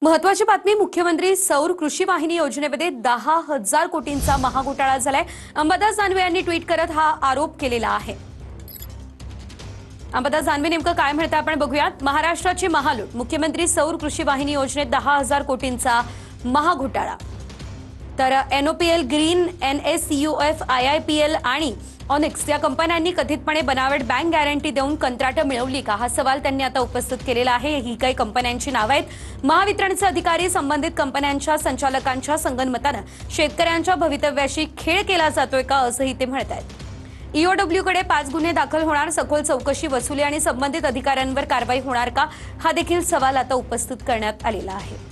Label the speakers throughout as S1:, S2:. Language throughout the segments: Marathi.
S1: महत्वाची बातमी मुख्यमंत्री सौर कृषी वाहिनी योजनेमध्ये 10,000 कोटींचा महाघोटाळा झालाय। अंबादास दानवे यांनी ट्विट करत हा आरोप केलेला आहे। अंबादास दानवे नेमकं काय म्हणतात आपण बघूयात। महाराष्ट्राची महालूट, मुख्यमंत्री सौर कृषी वाहिनी योजनेत 10,000 कोटींचा महाघोटाळा। तर एनओपीएल, ग्रीन, एनएसयूएफ, आयआयपीएल आणि ऑनिक्स या कंपन्यांनी कथितपणे बनावट बँक गॅरंटी देऊन कंत्राटं मिळवली का, हा सवाल त्यांनी आता उपस्थित केलेला आहे। ही काही कंपन्यांची नावे आहेत। महावितरणचे अधिकारी संबंधित कंपन्यांच्या संचालकांच्या संगनमताने शेतकऱ्यांच्या भवितव्याशी खेळ केला जातोय का, असंही ते म्हणतात। ईओडब्ल्यूकडे 5 गुन्हे दाखल होणार, सखोल चौकशी, वसुली आणि संबंधित अधिकाऱ्यांवर कारवाई होणार का, हा देखील सवाल आता उपस्थित करण्यात आलेला आहे।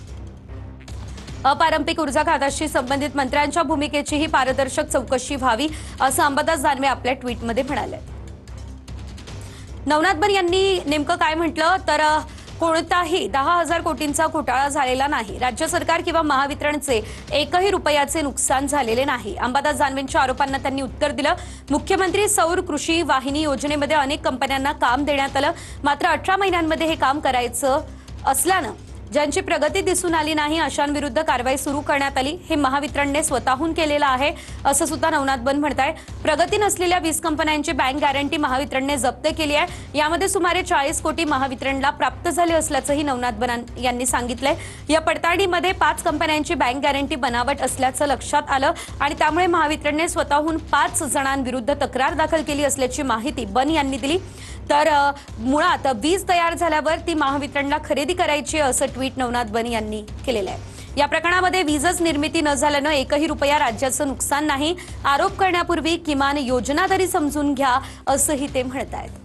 S1: अपारंपरिक ऊर्जा खात्याशी संबंधित मंत्र्यांच्या भूमिकेचीही पारदर्शक चौकशी व्हावी, असं अंबादास दानवे आपल्या ट्विटमध्ये म्हणाले। नवनाथ बन यांनी नेमकं काय म्हटलं, तर कोणताही 10,000 कोटींचा घोटाळा झालेला नाही। राज्य सरकार किंवा महावितरणचे एकही रुपयाचे नुकसान झालेले नाही। अंबादास दानवेंच्या आरोपांना त्यांनी उत्तर दिलं। मुख्यमंत्री सौर कृषी वाहिनी योजनेमध्ये अनेक कंपन्यांना काम देण्यात आलं, मात्र 18 महिन्यांमध्ये हे काम करायचं असल्यानं ज्यांची प्रगती दिसून आली नाही अशांविरुद्ध कारवाई सुरू करण्यात आली। हे महावितरणने स्वतःहून केलेलं आहे, असं सुद्धा नवनाथ बन म्हणताय। प्रगती नसलेल्या 20 कंपन्यांची बँक गॅरंटी महावितरणने जप्त केली आहे। यामध्ये सुमारे 40 कोटी महावितरणला प्राप्त झाले असल्याचंही नवनाथ बन यांनी सांगितलंय। या पडताळणीमध्ये 5 कंपन्यांची बँक गॅरंटी बनावट असल्याचं लक्षात आलं आणि त्यामुळे महावितरणने स्वतःहून 5 जणांविरुद्ध तक्रार दाखल केली असल्याची माहिती बन यांनी दिली। तर मुळात वीज तयार झाल्यावर ती महावितरणला खरेदी करायची, असं ट्विट नवनाथ बन यांनी केलेलं आहे। या प्रकरणामध्ये वीजच निर्मिती न झाल्यानं एकही रुपया राज्याचं नुकसान नाही। आरोप करण्यापूर्वी किमान योजना तरी समजून घ्या, असंही ते म्हणतायत।